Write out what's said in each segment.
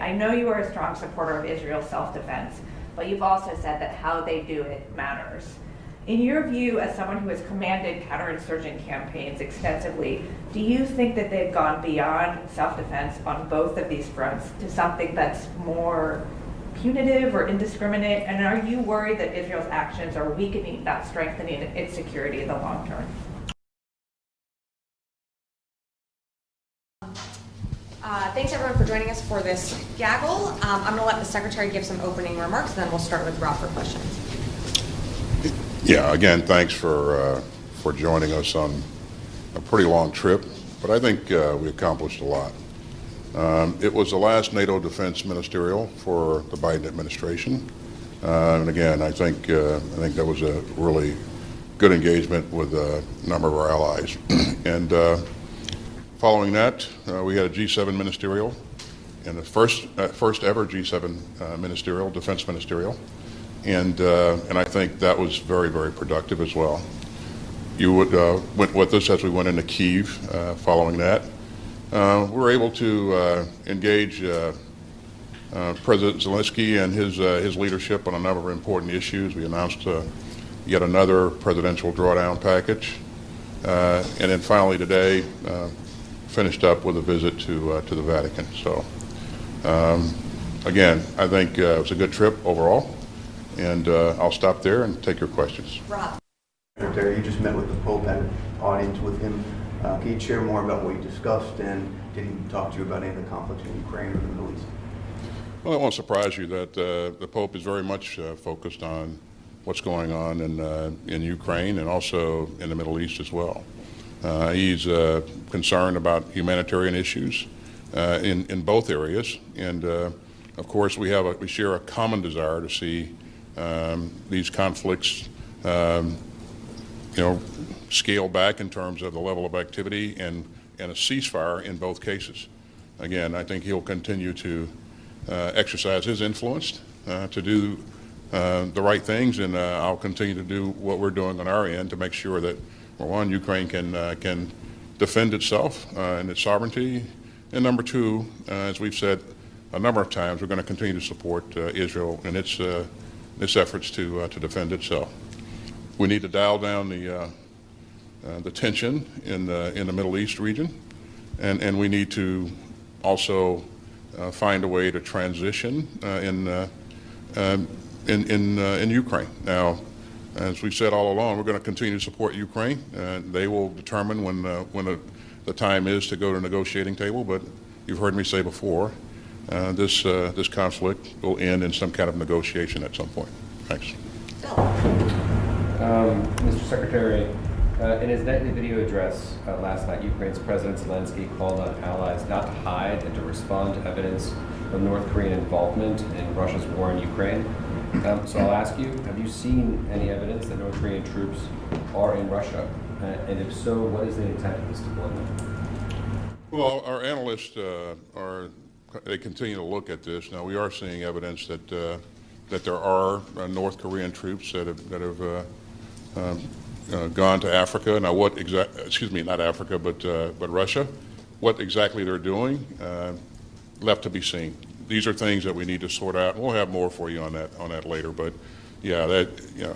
I know you are a strong supporter of Israel's self-defense, but you've also said that how they do it matters. In your view, as someone who has commanded counterinsurgent campaigns extensively, do you think that they've gone beyond self-defense on both of these fronts to something that's more punitive or indiscriminate? And are you worried that Israel's actions are weakening, not strengthening its security in the long term? Thanks everyone for joining us for this gaggle. I'm going to let the Secretary give some opening remarks, and then we'll start with Rob for questions. Yeah, again, thanks for joining us on a pretty long trip, but I think we accomplished a lot. It was the last NATO defense ministerial for the Biden administration, and again, I think that was a really good engagement with a number of our allies. And following that, we had a G7 ministerial, and the first ever G7 ministerial, defense ministerial. And I think that was very, very productive as well. You went with us as we went into Kyiv following that. We were able to engage President Zelensky and his leadership on a number of important issues. We announced yet another presidential drawdown package. And then finally today, finished up with a visit to the Vatican. So again, I think it was a good trip overall. And I'll stop there and take your questions. Rob. Secretary, you just met with the Pope, had an audience with him. Can you share more about what you discussed, and did he talk to you about any of the conflicts in Ukraine or the Middle East? Well, it won't surprise you that the Pope is very much focused on what's going on in Ukraine and also in the Middle East as well. He's concerned about humanitarian issues in both areas, and of course we share a common desire to see these conflicts, scale back in terms of the level of activity and a ceasefire in both cases. Again, I think he'll continue to exercise his influence to do the right things, and I'll continue to do what we're doing on our end to make sure that, well, one, Ukraine can defend itself and its sovereignty, and number two, as we've said a number of times, we're going to continue to support Israel in its efforts to defend itself. We need to dial down the tension in the Middle East region, and we need to also find a way to transition in Ukraine. Now, as we've said all along, we're going to continue to support Ukraine. They will determine when the time is to go to a negotiating table. But you've heard me say before, this conflict will end in some kind of negotiation at some point. Thanks. Mr. Secretary, in his nightly video address last night, Ukraine's President Zelensky called on allies not to hide and to respond to evidence of North Korean involvement in Russia's war in Ukraine. So I'll ask you, have you seen any evidence that North Korean troops are in Russia? And if so, what is the intent of this deployment? Well, our analysts they continue to look at this. Now, we are seeing evidence that there are North Korean troops that have gone to Africa. Now, not Africa, but Russia. What exactly they're doing, left to be seen. These are things that we need to sort out. We'll have more for you on that later. But yeah,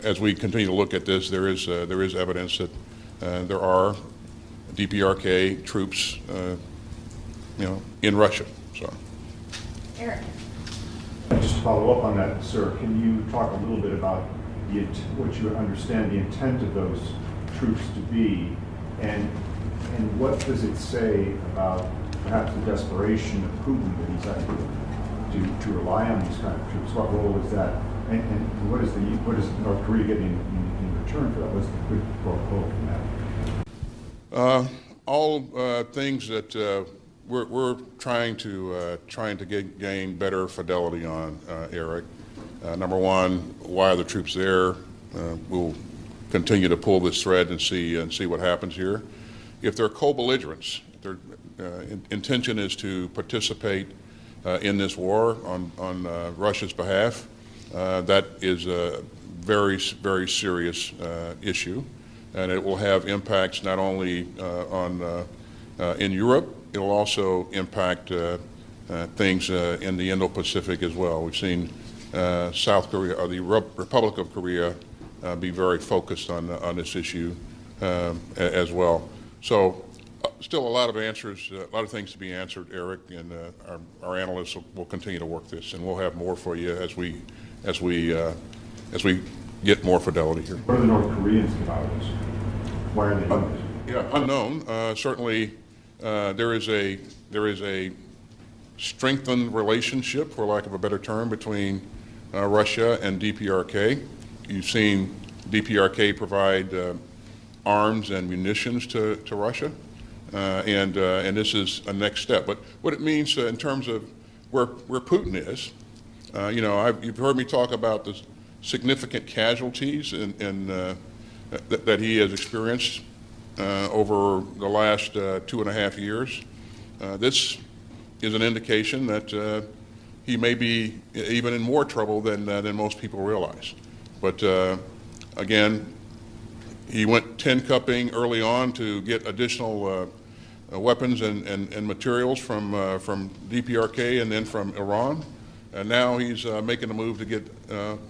as we continue to look at this, there is evidence that there are DPRK troops, in Russia. So. Eric. Just to follow up on that, sir, can you talk a little bit about what you understand the intent of those troops to be, and what does it say about perhaps the desperation of Putin that he's acting to rely on these kind of troops? What role is that, and what is North Korea getting in return for that? What's the quid pro quo from that? All things that we're trying to gain better fidelity on, Eric. Number one, why are the troops there? We'll continue to pull this thread and see what happens here. If they're co-belligerents, their intention is to participate in this war on Russia's behalf, that is a very, very serious issue, and it will have impacts not only in Europe. It will also impact things in the Indo-Pacific as well. We've seen South Korea, or the Republic of Korea, be very focused on this issue as well. So still a lot of answers, a lot of things to be answered, Eric, and our analysts will continue to work this, and we'll have more for you as we get more fidelity here. What do the North Koreans think about this? Why are they doing this? Yeah, unknown. Certainly, there is a strengthened relationship, for lack of a better term, between Russia and DPRK. You've seen DPRK provide arms and munitions to Russia, and this is a next step. But what it means in terms of where Putin is, you've heard me talk about the significant casualties that he has experienced over the last 2.5 years. This is an indication that he may be even in more trouble than most people realize. But again, he went tin-cupping early on to get additional weapons and materials from DPRK and then from Iran. And now he's making a move to get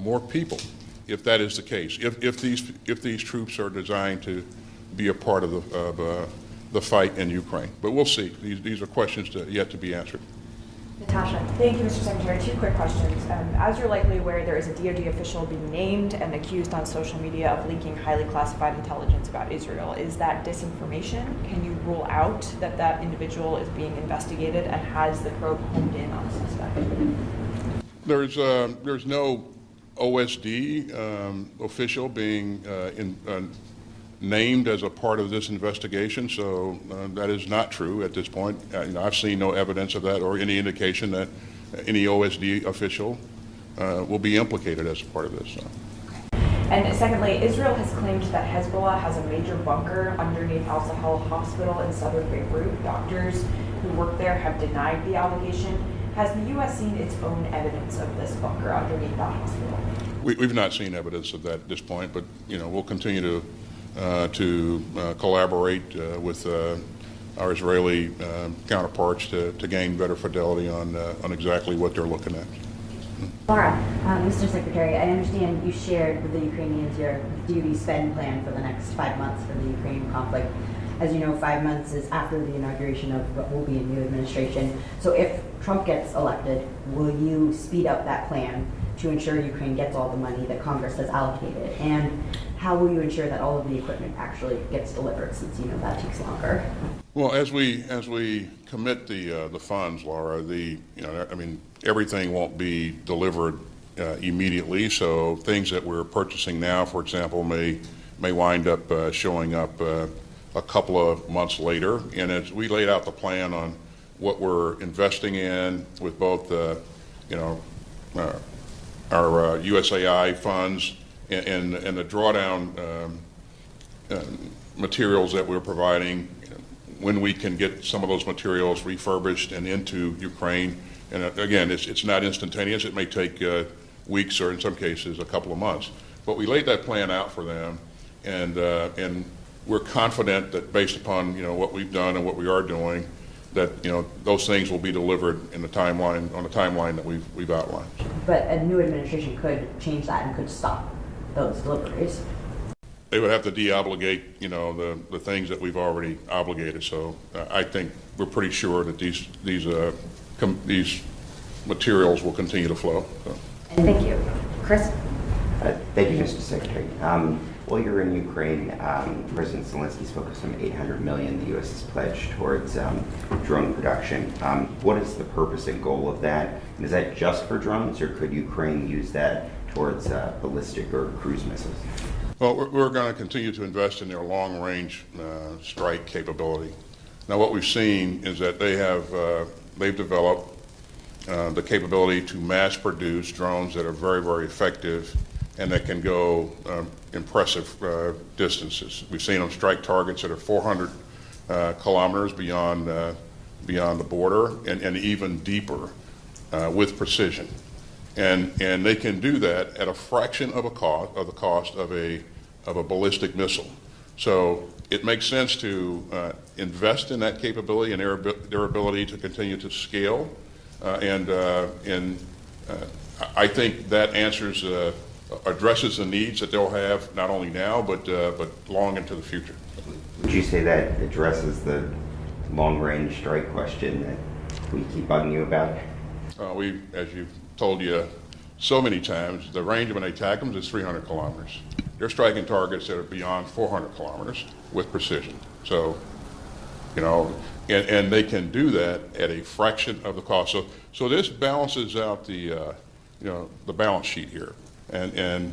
more people, if that is the case. If these troops are designed to be a part of the fight in Ukraine, but we'll see. These are questions yet to be answered. Natasha. Thank you, Mr. Secretary. 2 quick questions. As you're likely aware, there is a DoD official being named and accused on social media of leaking highly classified intelligence about Israel. Is that disinformation? Can you rule out that individual is being investigated, and has the probe honed in on the suspect? There's no OSD official being named as a part of this investigation, so that is not true at this point. I've seen no evidence of that or any indication that any OSD official will be implicated as a part of this. So. And secondly, Israel has claimed that Hezbollah has a major bunker underneath Al-Sahel Hospital in southern Beirut. Doctors who work there have denied the allegation. Has the U.S. seen its own evidence of this bunker underneath that hospital? We've not seen evidence of that at this point, but we'll continue to collaborate with our Israeli counterparts to gain better fidelity on exactly what they're looking at. Laura, Mr. Secretary, I understand you shared with the Ukrainians your duty spend plan for the next 5 months for the Ukrainian conflict. As you know, 5 months is after the inauguration of what will be a new administration. So if Trump gets elected, will you speed up that plan to ensure Ukraine gets all the money that Congress has allocated? And how will you ensure that all of the equipment actually gets delivered, since that takes longer? Well, as we commit the funds, Laura, everything won't be delivered immediately. So things that we're purchasing now, for example, may wind up showing up a couple of months later. And as we laid out the plan on what we're investing in with both our USAI funds and the drawdown materials that we're providing, when we can get some of those materials refurbished and into Ukraine. And again, it's not instantaneous. It may take weeks, or in some cases a couple of months. But we laid that plan out for them, and we're confident that based upon what we've done and what we are doing, that those things will be delivered on the timeline that we've outlined. But a new administration could change that and could stop those deliveries. They would have to de-obligate the things that we've already obligated. So I think we're pretty sure that these materials will continue to flow. So. And thank you. Chris? Thank you, Mr. Secretary. While you're in Ukraine, President Zelensky's focused on $800 million the U.S. has pledged towards drone production. What is the purpose and goal of that? And is that just for drones, or could Ukraine use that towards ballistic or cruise missiles? Well, we're going to continue to invest in their long-range strike capability. Now, what we've seen is that they've developed the capability to mass produce drones that are very, very effective and that can go impressive distances. We've seen them strike targets that are 400 kilometers beyond the border and even deeper with precision. And they can do that at a fraction of the cost of a ballistic missile. So it makes sense to invest in that capability and their ability to continue to scale. I think that addresses the needs that they'll have not only now but long into the future. Would you say that addresses the long-range strike question that we keep bugging you about? As you've told you so many times, the range of an ATACMS is 300 kilometers. They're striking targets that are beyond 400 kilometers with precision. So, and they can do that at a fraction of the cost. So this balances out the balance sheet here. And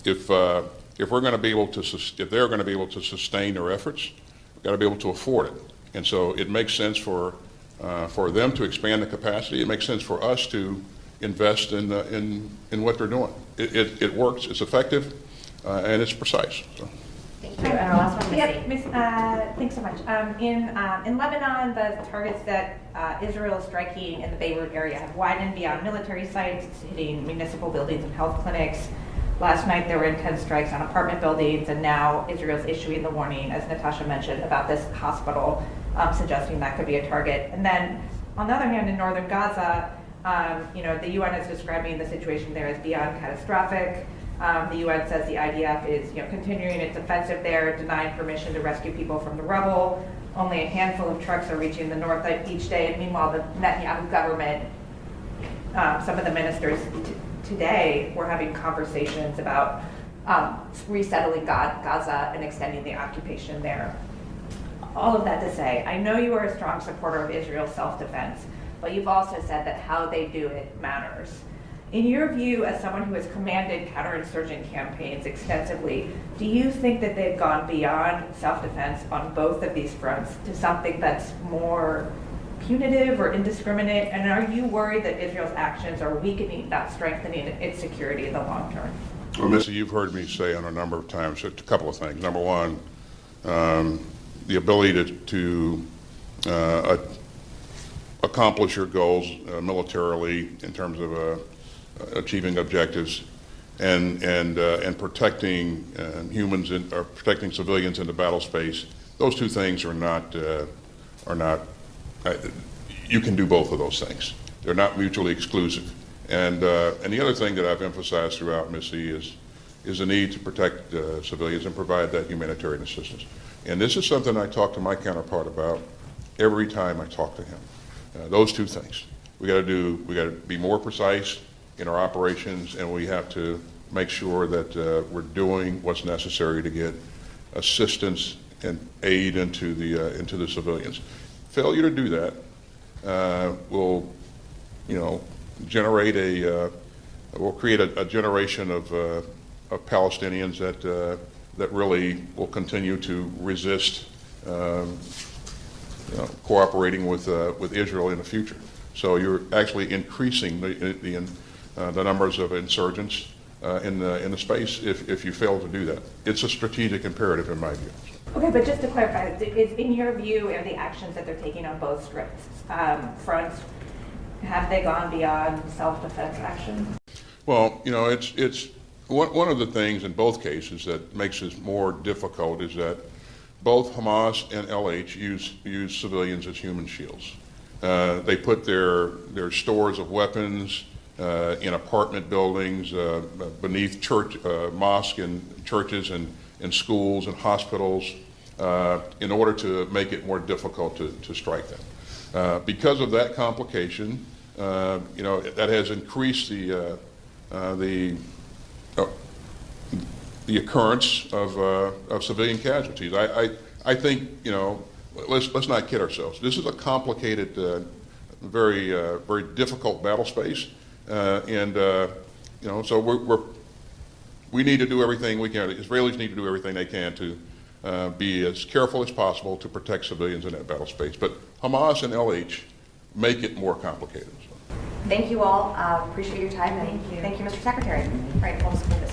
if we're going to be able to, if they're going to be able to sustain their efforts, we've got to be able to afford it. And so it makes sense for them to expand the capacity. It makes sense for us to invest in what they're doing. It works. It's effective, and it's precise. So. Thank you. And our last one, Missy. Thanks so much. In Lebanon, the targets that Israel is striking in the Beirut area have widened beyond military sites. It's hitting municipal buildings and health clinics. Last night, there were intense strikes on apartment buildings, and now Israel's issuing the warning, as Natasha mentioned, about this hospital, suggesting that could be a target. And then, on the other hand, in northern Gaza, the UN is describing the situation there as beyond catastrophic. The UN says the IDF is continuing its offensive there, denying permission to rescue people from the rubble. Only a handful of trucks are reaching the north each day. And meanwhile, the Netanyahu government, some of the ministers today were having conversations about resettling Gaza and extending the occupation there. All of that to say, I know you are a strong supporter of Israel's self-defense, but you've also said that how they do it matters. In your view, as someone who has commanded counterinsurgent campaigns extensively, do you think that they've gone beyond self-defense on both of these fronts to something that's more punitive or indiscriminate? And are you worried that Israel's actions are weakening, not strengthening its security in the long term? Well, Missy, you've heard me say on a number of times a couple of things. Number one, the ability to accomplish your goals militarily in terms of achieving objectives and protecting humans or protecting civilians in the battle space. Those two things are not. You can do both of those things. They're not mutually exclusive. And the other thing that I've emphasized throughout, Missy, is the need to protect civilians and provide that humanitarian assistance. And this is something I talk to my counterpart about every time I talk to him. Those two things. We got to be more precise in our operations, and we have to make sure that we're doing what's necessary to get assistance and aid into the civilians. Failure to do that will create a generation of Palestinians that really will continue to resist cooperating with Israel in the future. So you're actually increasing the numbers of insurgents in the space if you fail to do that. It's a strategic imperative in my view. Okay, but just to clarify, is in your view, are the actions that they're taking on both fronts, have they gone beyond self-defense action? Well, it's one of the things in both cases that makes this more difficult is that both Hamas and LH use civilians as human shields. They put their stores of weapons in apartment buildings, beneath mosques and churches and schools and hospitals in order to make it more difficult to strike them. Because of that complication, that has increased the occurrence of civilian casualties. I think let's not kid ourselves. This is a complicated, very difficult battle space, so we need to do everything we can. Israelis need to do everything they can to be as careful as possible to protect civilians in that battle space. But Hamas and LH make it more complicated. So. Thank you all. Appreciate your time. And thank you, Mr. Secretary. All right, we'll just move this.